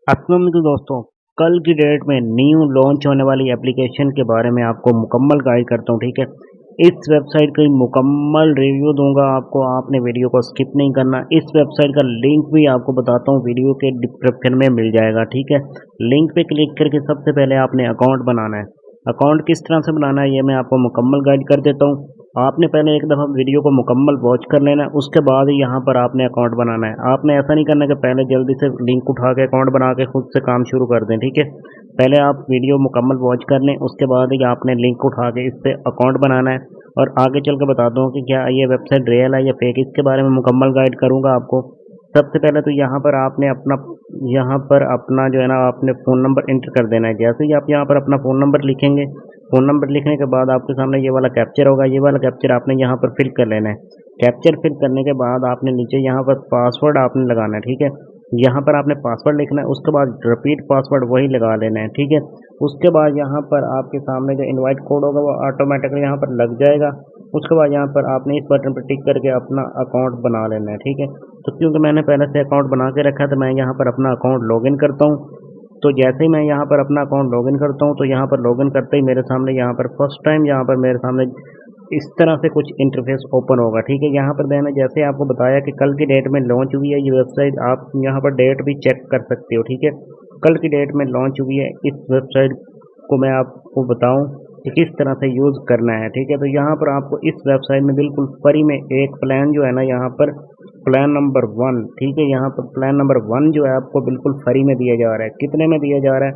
अस्सलाम वालेकुम दोस्तों। कल की डेट में न्यू लॉन्च होने वाली एप्लीकेशन के बारे में आपको मुकम्मल गाइड करता हूँ, ठीक है। इस वेबसाइट का मुकम्मल रिव्यू दूंगा आपको, आपने वीडियो को स्किप नहीं करना। इस वेबसाइट का लिंक भी आपको बताता हूँ, वीडियो के डिस्क्रिप्शन में मिल जाएगा, ठीक है। लिंक पे क्लिक करके सबसे पहले आपने अकाउंट बनाना है। अकाउंट किस तरह से बनाना है ये मैं आपको मुकम्मल गाइड कर देता हूँ। आपने पहले एक दफ़ा वीडियो को मुकम्मल वॉच कर लेना है, उसके बाद ही यहाँ पर आपने अकाउंट बनाना है। आपने ऐसा नहीं करना कि पहले जल्दी से लिंक उठा के अकाउंट बना के खुद से काम शुरू कर दें, ठीक है। पहले आप वीडियो मुकम्मल वॉच कर लें, उसके बाद ही आपने लिंक उठा के इस पर अकाउंट बनाना है। और आगे चल के बता दूँ कि क्या ये वेबसाइट रियल है या फेक, इसके बारे में मुकम्मल गाइड करूँगा आपको। सबसे पहले तो यहाँ पर अपना जो है ना आपने फ़ोन नंबर एंटर कर देना है। जैसे ही आप यहाँ पर अपना फ़ोन नंबर लिखेंगे, फ़ोन नंबर लिखने के बाद आपके सामने ये वाला कैप्चर होगा, ये वाला कैप्चर आपने यहाँ पर फिल कर लेना है। कैप्चर फिल करने के बाद आपने नीचे यहाँ पर पासवर्ड आपने लगाना है, ठीक है। यहाँ पर आपने पासवर्ड लिखना है, उसके बाद रिपीट पासवर्ड वही लगा लेना है, ठीक है। उसके बाद यहाँ पर आपके सामने जो इनवाइट कोड होगा वो ऑटोमेटिकली यहाँ पर लग जाएगा। उसके बाद यहाँ पर आपने इस बटन पर टिक करके अपना अकाउंट बना लेना है, ठीक है। तो क्योंकि मैंने पहले से अकाउंट बना के रखा है तो मैं यहाँ पर अपना अकाउंट लॉगिन करता हूँ। तो जैसे ही मैं यहाँ पर अपना अकाउंट लॉगिन करता हूँ तो यहाँ पर लॉगिन करते ही मेरे सामने यहाँ पर फर्स्ट टाइम यहाँ पर मेरे सामने इस तरह से कुछ इंटरफेस ओपन होगा, ठीक है। यहाँ पर मैंने जैसे आपको बताया कि कल की डेट में लॉन्च हुई है ये वेबसाइट, आप यहाँ पर डेट भी चेक कर सकते हो, ठीक है। कल की डेट में लॉन्च हुई है इस वेबसाइट को मैं आपको बताऊं कि किस तरह से यूज़ करना है, ठीक है। तो यहाँ पर आपको इस वेबसाइट में बिल्कुल फ्री में एक प्लान जो है ना यहाँ पर प्लान नंबर 1, ठीक है। यहाँ पर प्लान नंबर 1 जो है आपको बिल्कुल फ्री में दिया जा रहा है। कितने में दिया जा रहा है?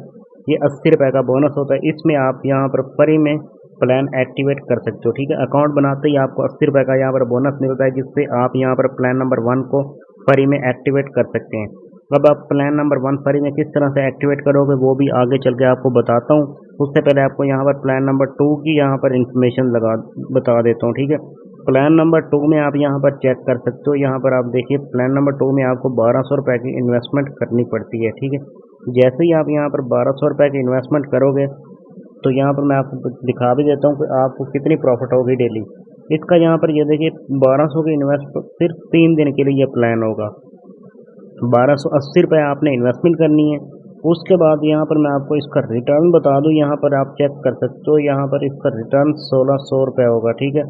ये 80 रुपये का बोनस होता है। इसमें आप यहाँ पर फ्री में प्लान एक्टिवेट कर सकते हो, ठीक है। अकाउंट बनाते ही आपको 80 रुपये का यहाँ पर बोनस मिलता है, जिससे आप यहाँ पर प्लान नंबर 1 को फ्री में एक्टिवेट कर सकते हैं। अब आप प्लान नंबर 1 फ्री में किस तरह से एक्टिवेट करोगे वो भी आगे चल के आपको बताता हूँ। उससे पहले आपको यहाँ पर प्लान नंबर 2 की यहाँ पर इंफॉर्मेशन बता देता हूँ, ठीक है। प्लान नंबर 2 में आप यहाँ पर चेक कर सकते हो। यहाँ पर आप देखिए प्लान नंबर 2 में आपको 1200 रुपये की इन्वेस्टमेंट करनी पड़ती है, ठीक है। जैसे ही आप यहाँ पर 1200 रुपये की इन्वेस्टमेंट करोगे तो यहाँ पर मैं आपको दिखा भी देता हूँ कि आपको कितनी प्रॉफिट होगी डेली। इसका यहाँ पर ये देखिए 1200 की इन्वेस्ट सिर्फ 3 दिन के लिए ये प्लान होगा। 1280 रुपये आपने इन्वेस्टमेंट करनी है। उसके बाद यहाँ पर मैं आपको इसका रिटर्न बता दूँ, यहाँ पर आप चेक कर सकते हो। यहाँ पर इसका रिटर्न 1600 रुपये होगा, ठीक है।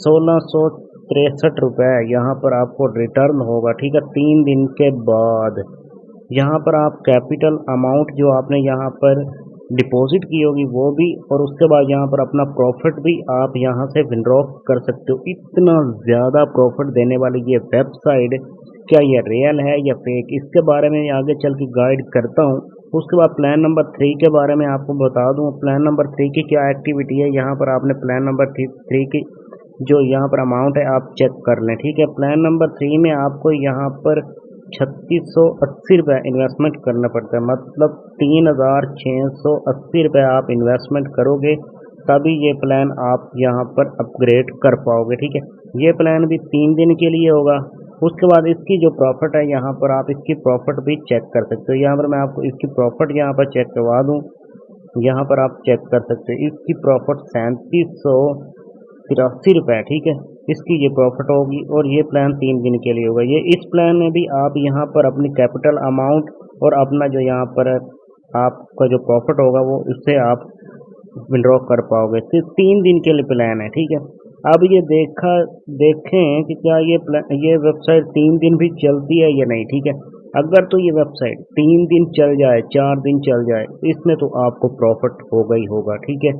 1663 रुपये यहाँ पर आपको रिटर्न होगा, ठीक है, 3 दिन के बाद। यहाँ पर आप कैपिटल अमाउंट जो आपने यहाँ पर डिपॉजिट की होगी वो भी, और उसके बाद यहाँ पर अपना प्रॉफिट भी आप यहाँ से विड्रॉ कर सकते हो। इतना ज़्यादा प्रॉफिट देने वाली ये वेबसाइट क्या ये रियल है या फेक, इसके बारे में आगे चल के गाइड करता हूँ। उसके बाद प्लान नंबर 3 के बारे में आपको बता दूँ। प्लान नंबर 3 की क्या एक्टिविटी है, यहाँ पर आपने प्लान नंबर 3 की जो यहाँ पर अमाउंट है आप चेक कर लें, ठीक है। प्लान नंबर 3 में आपको यहाँ पर 3680 रुपये इन्वेस्टमेंट करना पड़ता है, मतलब 3680 रुपये आप इन्वेस्टमेंट करोगे तभी ये प्लान आप यहाँ पर अपग्रेड कर पाओगे, ठीक है। ये प्लान भी 3 दिन के लिए होगा। उसके बाद इसकी जो प्रॉफिट है यहाँ पर आप इसकी प्रॉफिट भी चेक कर सकते हो। यहाँ पर मैं आपको इसकी प्रॉफिट यहाँ पर चेक करवा दूँ, यहाँ पर आप चेक कर सकते हो। इसकी प्रॉफिट 3783 रुपये, ठीक है, इसकी ये प्रॉफिट होगी। और ये प्लान 3 दिन के लिए होगा। ये इस प्लान में भी आप यहाँ पर अपनी कैपिटल अमाउंट और अपना जो यहाँ पर आपका जो प्रॉफिट होगा वो इससे आप विड्रॉ कर पाओगे। सिर्फ 3 दिन के लिए प्लान है, ठीक है। अब ये देखें कि क्या ये वेबसाइट 3 दिन भी चलती है या नहीं, ठीक है। अगर तो ये वेबसाइट 3 दिन चल जाए, 4 दिन चल जाए, इसमें तो आपको प्रॉफिट होगा ही होगा, ठीक है।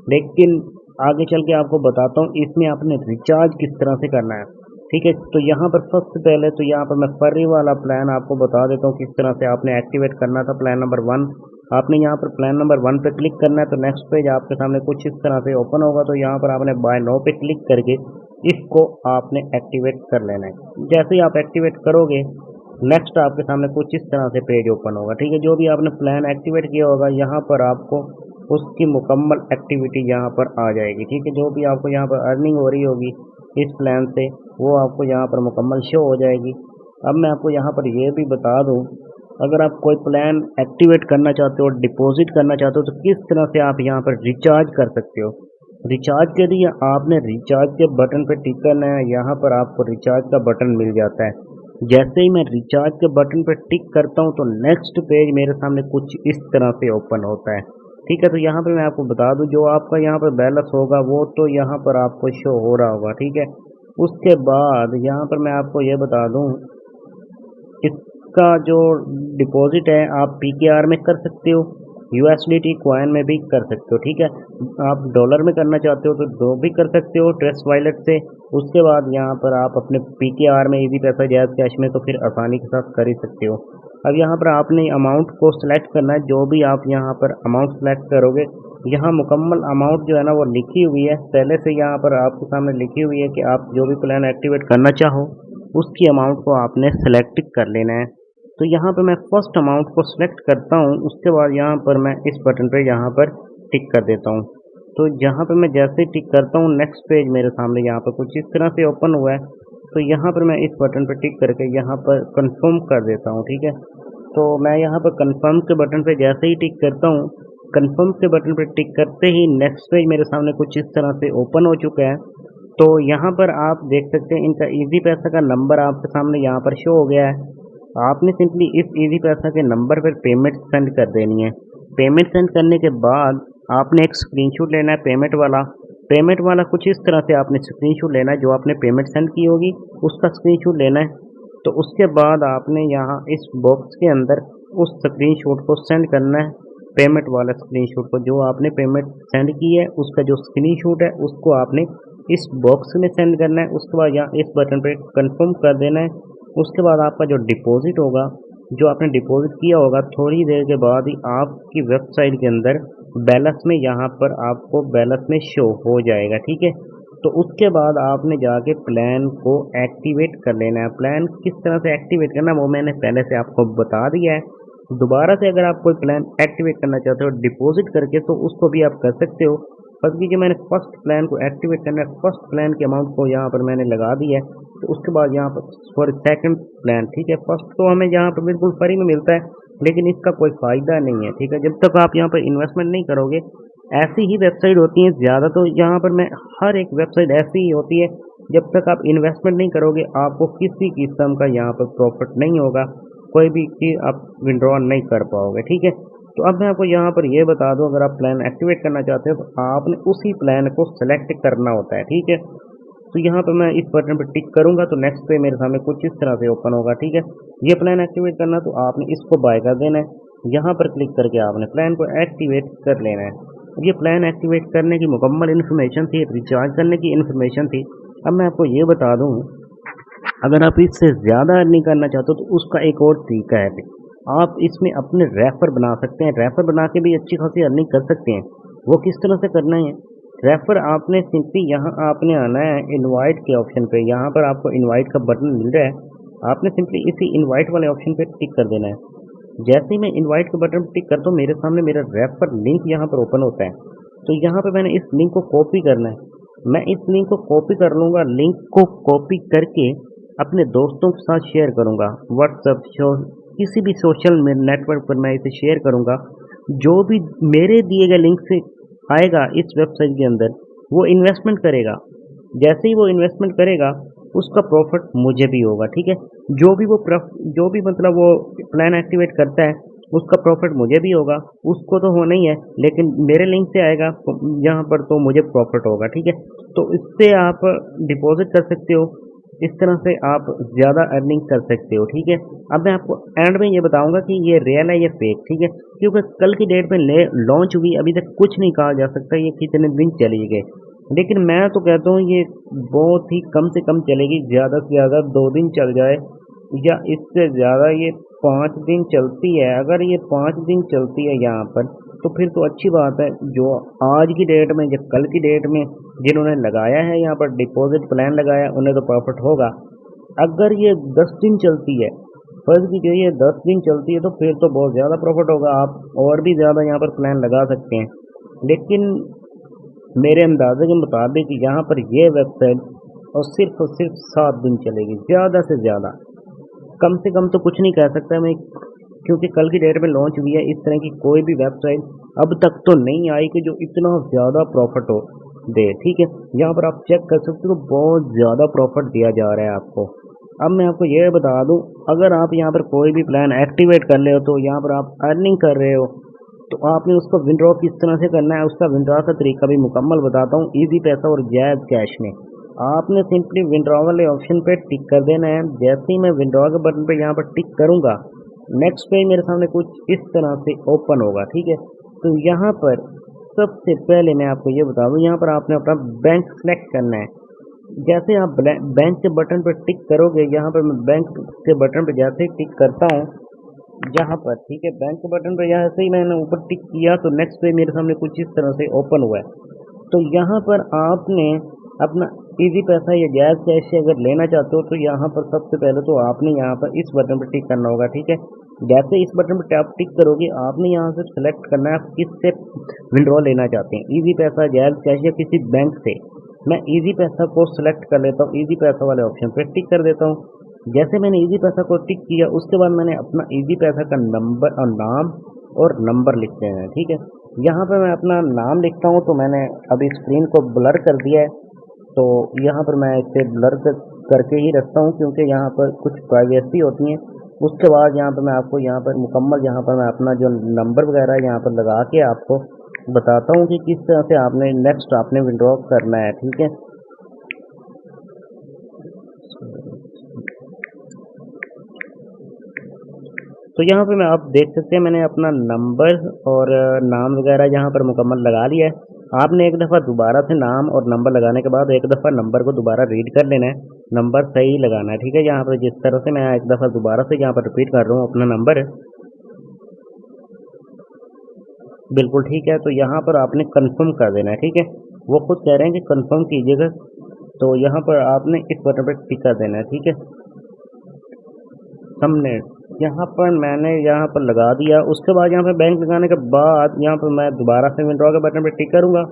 लेकिन आगे चल के आपको बताता हूँ इसमें आपने रिचार्ज किस तरह से करना है, ठीक है। तो यहाँ पर सबसे पहले तो यहाँ पर मैं फ्री वाला प्लान आपको बता देता हूँ किस तरह से आपने एक्टिवेट करना था। प्लान नंबर 1 आपने यहाँ पर प्लान नंबर 1 पे क्लिक करना है तो नेक्स्ट पेज आपके सामने कुछ इस तरह से ओपन होगा। तो यहाँ पर आपने बाय नाउ पे क्लिक करके इसको आपने एक्टिवेट कर लेना है। जैसे ही आप एक्टिवेट करोगे नेक्स्ट आपके सामने कुछ इस तरह से पेज ओपन होगा, ठीक है। जो भी आपने प्लान एक्टिवेट किया होगा यहाँ पर आपको उसकी मुकम्मल एक्टिविटी यहाँ पर आ जाएगी, ठीक है। जो भी आपको यहाँ पर अर्निंग हो रही होगी इस प्लान से वो आपको यहाँ पर मुकम्मल शो हो जाएगी। अब मैं आपको यहाँ पर ये भी बता दूँ, अगर आप कोई प्लान एक्टिवेट करना चाहते हो, डिपॉजिट करना चाहते हो, तो किस तरह से आप यहाँ पर रिचार्ज कर सकते हो। रिचार्ज के लिए आपने रिचार्ज के बटन पर टिक करना है। यहाँ पर आपको रिचार्ज का बटन मिल जाता है। जैसे ही मैं रिचार्ज के बटन पर टिक करता हूँ तो नेक्स्ट पेज मेरे सामने कुछ इस तरह से ओपन होता है। ठीक है, तो यहाँ पे मैं आपको बता दूँ, जो आपका यहाँ पर बैलेंस होगा वो तो यहाँ पर आपको शो हो रहा होगा। ठीक है, उसके बाद यहाँ पर मैं आपको ये बता दूँ, इसका जो डिपॉजिट है आप पीकेआर में कर सकते हो, यूएसडीटी कॉइन में भी कर सकते हो। ठीक है, आप डॉलर में करना चाहते हो तो दो भी कर सकते हो ट्रस्ट वॉलेट से। उसके बाद यहाँ पर आप अपने पीकेआर में इजी पैसा जैज़ कैश में तो फिर आसानी के साथ कर ही सकते हो। अब यहाँ पर आपने अमाउंट को सिलेक्ट करना है, जो भी आप यहाँ पर अमाउंट सेलेक्ट करोगे, यहाँ मुकम्मल अमाउंट जो है ना वो लिखी हुई है पहले से, यहाँ पर आपके सामने लिखी हुई है कि आप जो भी प्लान एक्टिवेट करना चाहो उसकी अमाउंट को आपने सेलेक्ट कर लेना है। तो यहाँ पर मैं फर्स्ट अमाउंट को सिलेक्ट करता हूँ, उसके बाद यहाँ पर मैं इस बटन पर यहाँ पर टिक कर देता हूँ। तो जहाँ पर मैं जैसे ही टिक करता हूँ नेक्स्ट पेज मेरे सामने यहाँ पर कुछ इस तरह से ओपन हुआ है। तो यहाँ पर मैं इस बटन पर टिक करके यहाँ पर कंफर्म कर देता हूँ। ठीक है, तो मैं यहाँ पर कंफर्म के बटन पर जैसे ही टिक करता हूँ, कंफर्म के बटन पर टिक करते ही नेक्स्ट पेज मेरे सामने कुछ इस तरह से ओपन हो चुका है। तो यहाँ पर आप देख सकते हैं इनका इजी पैसा का नंबर आपके सामने यहाँ पर शो हो गया है। आपने सिंपली इस इजी पैसा के नंबर पर पेमेंट सेंड कर देनी है। पेमेंट सेंड करने के बाद आपने एक स्क्रीनशॉट लेना है पेमेंट वाला कुछ इस तरह से आपने स्क्रीनशॉट लेना है, जो आपने पेमेंट सेंड की होगी उसका स्क्रीनशॉट लेना है। तो उसके बाद आपने यहाँ इस बॉक्स के अंदर उस स्क्रीनशॉट को सेंड करना है, पेमेंट वाला स्क्रीनशॉट को, जो आपने पेमेंट सेंड की है उसका जो स्क्रीनशॉट है उसको आपने इस बॉक्स में सेंड करना है। उसके बाद यहाँ इस बटन पे कंफर्म कर देना है। उसके बाद आपका जो डिपॉजिट होगा, जो आपने डिपॉजिट किया होगा, थोड़ी देर के बाद ही आपकी वेबसाइट के अंदर बैलेंस में यहाँ पर आपको बैलेंस में शो हो जाएगा। ठीक है, तो उसके बाद आपने जाके प्लान को एक्टिवेट कर लेना है। प्लान किस तरह से एक्टिवेट करना है वो मैंने पहले से आपको बता दिया है। दोबारा से अगर आप कोई प्लान एक्टिवेट करना चाहते हो डिपॉजिट करके तो उसको भी आप कर सकते हो। बस क्योंकि मैंने फर्स्ट प्लान को एक्टिवेट करना है, फर्स्ट प्लान के अमाउंट को यहाँ पर मैंने लगा दिया है। तो उसके बाद यहाँ पर फॉर सेकंड प्लान, ठीक है, फर्स्ट तो हमें यहाँ पर बिल्कुल फ्री में मिलता है, लेकिन इसका कोई फ़ायदा नहीं है। ठीक है, जब तक आप यहाँ पर इन्वेस्टमेंट नहीं करोगे, ऐसी ही वेबसाइट होती हैं ज़्यादा, तो यहाँ पर मैं हर एक वेबसाइट ऐसी ही होती है, जब तक आप इन्वेस्टमेंट नहीं करोगे आपको किसी किस्म का यहाँ पर प्रॉफिट नहीं होगा, कोई भी चीज़ आप विड्रॉ नहीं कर पाओगे। ठीक है, तो अब मैं आपको यहाँ पर ये बता दूँ, अगर आप प्लान एक्टिवेट करना चाहते हो तो आपने उसी प्लान को सेलेक्ट करना होता है। ठीक है, तो यहाँ पर मैं इस बटन पर टिक करूँगा तो नेक्स्ट पे मेरे सामने कुछ इस तरह से ओपन होगा। ठीक है, ये प्लान एक्टिवेट करना तो आपने इसको बाय कर देना है। यहाँ पर क्लिक करके आपने प्लान को एक्टिवेट कर लेना है। ये प्लान एक्टिवेट करने की मुकम्मल इन्फॉर्मेशन थी, रिचार्ज करने की इन्फॉर्मेशन थी। अब मैं आपको ये बता दूँ, अगर आप इससे ज़्यादा अर्निंग करना चाहते हो तो उसका एक और तरीका है। आप इसमें अपने रेफर बना सकते हैं, रेफर बना के भी अच्छी खासी अर्निंग कर सकते हैं। वो किस तरह से करना है? रेफर आपने सिंपली यहाँ आपने आना है इनवाइट के ऑप्शन पे, यहाँ पर आपको इनवाइट का बटन मिल रहा है, आपने सिंपली इसी इनवाइट वाले ऑप्शन पे टिक कर देना है। जैसे ही मैं इनवाइट के बटन पर टिक करता हूँ मेरे सामने मेरा रेफर लिंक यहाँ पर ओपन होता है। तो यहाँ पर मैंने इस लिंक को कॉपी करना है। मैं इस लिंक को कॉपी कर लूँगा, लिंक को कॉपी करके अपने दोस्तों के साथ शेयर करूँगा, व्हाट्सएप किसी भी सोशल नेटवर्क पर मैं इसे शेयर करूँगा। जो भी मेरे दिए गए लिंक से आएगा इस वेबसाइट के अंदर वो इन्वेस्टमेंट करेगा। जैसे ही वो इन्वेस्टमेंट करेगा उसका प्रॉफिट मुझे भी होगा। ठीक है, जो भी मतलब वो प्लान एक्टिवेट करता है उसका प्रॉफिट मुझे भी होगा। उसको तो होना ही है, लेकिन मेरे लिंक से आएगा यहाँ पर तो मुझे प्रॉफिट होगा। ठीक है, तो इससे आप डिपॉजिट कर सकते हो, इस तरह से आप ज़्यादा अर्निंग कर सकते हो। ठीक है, अब मैं आपको एंड में ये बताऊंगा कि ये रियल है या फेक। ठीक है, क्योंकि कल की डेट में लॉन्च हुई, अभी तक कुछ नहीं कहा जा सकता ये कितने दिन चलेगी, लेकिन मैं तो कहता हूँ ये बहुत ही कम से कम चलेगी, ज़्यादा से ज़्यादा 2 दिन चल जाए या इससे ज़्यादा ये 5 दिन चलती है। अगर ये 5 दिन चलती है यहाँ पर तो फिर तो अच्छी बात है। जो आज की डेट में या कल की डेट में जिन्होंने लगाया है यहाँ पर डिपॉजिट प्लान लगाया उन्हें तो प्रॉफिट होगा। अगर ये 10 दिन चलती है, फर्ज कीजिए ये 10 दिन चलती है, तो फिर तो बहुत ज़्यादा प्रॉफिट होगा, आप और भी ज़्यादा यहाँ पर प्लान लगा सकते हैं। लेकिन मेरे अंदाजे के मुताबिक यहाँ पर ये वेबसाइट और सिर्फ 7 दिन चलेगी, ज़्यादा से ज़्यादा, कम से कम तो कुछ नहीं कह सकता मैं, क्योंकि कल की डेट में लॉन्च हुई है। इस तरह की कोई भी वेबसाइट अब तक तो नहीं आई कि जो इतना ज़्यादा प्रॉफिट हो दे। ठीक है, यहाँ पर आप चेक कर सकते हो, बहुत ज़्यादा प्रॉफिट दिया जा रहा है आपको। अब मैं आपको ये बता दूं, अगर आप यहाँ पर कोई भी प्लान एक्टिवेट कर ले हो तो यहाँ पर आप अर्निंग कर रहे हो तो आपने उसको विड्रॉ किस तरह से करना है, उसका विड्रॉ का तरीका भी मुकम्मल बताता हूँ इजी पैसा और जायज़ कैश में। आपने सिंपली विड्रॉ वाले ऑप्शन पे टिक कर देना है। जैसे ही मैं विड्रॉ के बटन पे यहाँ पर टिक करूँगा, नेक्स्ट पेज मेरे सामने कुछ इस तरह से ओपन होगा, ठीक है। तो यहाँ पर सबसे पहले मैं आपको ये बता दूँ, यहाँ पर आपने अपना बैंक सेलेक्ट करना है। जैसे आप बैंक के बटन पर टिक करोगे, यहाँ पर मैं बैंक के बटन पर जैसे ही टिक करता हूँ यहाँ पर, ठीक है, बैंक के बटन पर जैसे ही मैंने ऊपर टिक किया तो नेक्स्ट पे मेरे सामने कुछ इस तरह से ओपन हुआ है। तो यहाँ पर आपने अपना इजी पैसा या जायज़ कैश से अगर लेना चाहते हो तो यहाँ पर सबसे पहले तो आपने यहाँ पर इस बटन पर टिक करना होगा, ठीक है। जैसे इस बटन पर आप टिक करोगे, आपने यहाँ से सेलेक्ट करना है आप किससे विड्रॉ लेना चाहते हैं, इजी पैसा, जायज़ कैश या किसी बैंक से। मैं इजी पैसा को सिलेक्ट कर लेता हूँ, इजी पैसा वाले ऑप्शन पर टिक कर देता हूँ। जैसे मैंने इजी पैसा को टिक किया, उसके बाद मैंने अपना इजी पैसा का नंबर और नाम और नंबर लिख देना है, ठीक है। यहाँ पे मैं अपना नाम लिखता हूँ, तो मैंने अभी स्क्रीन को ब्लर कर दिया है, तो यहाँ पर मैं इसे ब्लर करके ही रखता हूँ क्योंकि यहाँ पर कुछ प्राइवेसी होती है। उसके बाद यहाँ पर मैं आपको यहाँ पर मुकम्मल यहाँ पर मैं अपना जो नंबर वगैरह यहाँ पर लगा के आपको बताता हूँ कि किस तरह से आपने नेक्स्ट आपने विड्रॉ करना है, ठीक है। तो यहाँ पे मैं आप देख सकते हैं मैंने अपना नंबर और नाम वगैरह यहाँ पर मुकम्मल लगा लिया है। आपने एक दफ़ा दोबारा से नाम और नंबर लगाने के बाद एक दफ़ा नंबर को दोबारा रीड कर लेना है, नंबर सही लगाना है, ठीक है। यहाँ पर जिस तरह से मैं एक दफ़ा दोबारा से यहाँ पर रिपीट कर रहा हूँ अपना नंबर, बिल्कुल ठीक है। तो यहाँ पर आपने कंफर्म कर देना है, ठीक है। वो खुद कह रहे हैं कि कंफर्म कीजिएगा, तो यहाँ पर आपने इस बटन पर टिक कर देना है, ठीक है। हमने यहाँ पर मैंने यहाँ पर लगा दिया। उसके बाद यहाँ पर बैंक लगाने के बाद यहाँ पर मैं दोबारा से विड्रॉ के बटन पर टिक करूँगा।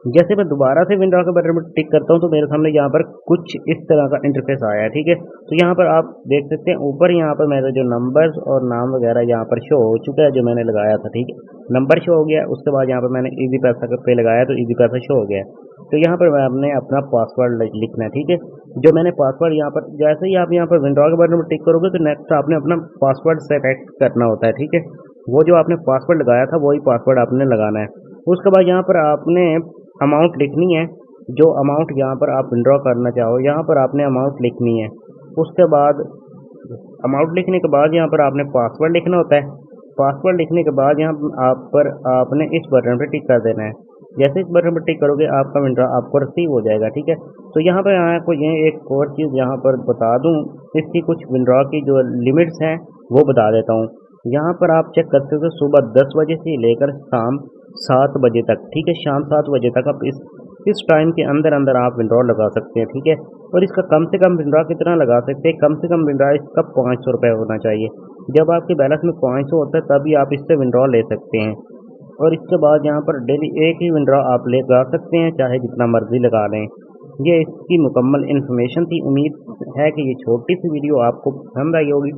जैसे मैं दोबारा से विड्रॉ के बटन पर टिक करता हूँ तो मेरे सामने यहाँ पर कुछ इस तरह का इंटरफेस आया है, ठीक है। तो यहाँ पर आप देख सकते हैं ऊपर यहाँ पर मेरा जो नंबर्स और नाम वगैरह यहाँ पर शो हो चुका है जो मैंने लगाया था, ठीक है। नंबर शो हो गया, उसके बाद यहाँ पर मैंने इजी पैसा पे लगाया तो इजी पैसा शो हो गया। तो यहाँ पर आपने अपना पासवर्ड लिखना है, ठीक है। जो मैंने पासवर्ड यहाँ पर, जैसे ही आप यहाँ पर विड्रॉ के बटन पर टिक करोगे तो नेक्स्ट आपने अपना पासवर्ड सेलेक्ट करना होता है, ठीक है। वो जो आपने पासवर्ड लगाया था वही पासवर्ड आपने लगाना है। उसके बाद यहाँ पर आपने अमाउंट लिखनी है, जो अमाउंट यहाँ पर आप विड्रॉ करना चाहो यहाँ पर आपने अमाउंट लिखनी है। उसके बाद अमाउंट लिखने के बाद यहाँ पर आपने पासवर्ड लिखना होता है। पासवर्ड लिखने के बाद यहाँ आप पर आपने इस बटन पर टिक कर देना है। जैसे इस बटन पर टिक करोगे आपका विड्रॉ आपको रिसीव हो जाएगा, ठीक है। तो यहाँ पर आपको ये एक और चीज़ यहाँ पर बता दूँ, इसकी कुछ विड्रॉ की जो लिमिट्स हैं वो बता देता हूँ। यहाँ पर आप चेक कर सकते हो सुबह 10 बजे से लेकर शाम 7 बजे तक, ठीक है। शाम 7 बजे तक आप इस टाइम के अंदर अंदर आप विड्रॉ लगा सकते हैं, ठीक है। और इसका कम से कम विड्रॉ कितना लगा सकते हैं, कम से कम विड्रॉ इसका 500 रुपये होना चाहिए। जब आपके बैलेंस में 500 होता है तभी आप इससे विड्रॉ ले सकते हैं। और इसके बाद यहाँ पर डेली एक ही विड्रॉ आप लगा सकते हैं, चाहे जितना मर्जी लगा लें। ये इसकी मुकम्मल इन्फॉर्मेशन थी। उम्मीद है कि ये छोटी सी वीडियो आपको पसंद आई होगी।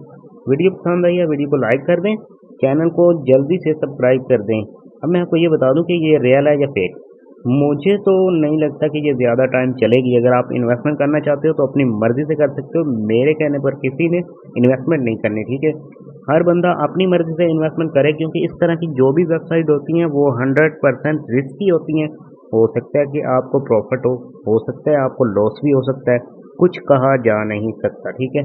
वीडियो पसंद आई है वीडियो को लाइक कर दें, चैनल को जल्दी से सब्सक्राइब कर दें। अब मैं आपको ये बता दूं कि ये रियल है या फेक। मुझे तो नहीं लगता कि ये ज़्यादा टाइम चलेगी। अगर आप इन्वेस्टमेंट करना चाहते हो तो अपनी मर्ज़ी से कर सकते हो, मेरे कहने पर किसी ने इन्वेस्टमेंट नहीं करनी, ठीक है। हर बंदा अपनी मर्ज़ी से इन्वेस्टमेंट करे क्योंकि इस तरह की जो भी वेबसाइट होती हैं वो 100% रिस्की होती हैं। हो सकता है कि आपको प्रॉफिट हो सकता है आपको लॉस भी हो सकता है, कुछ कहा जा नहीं सकता, ठीक है।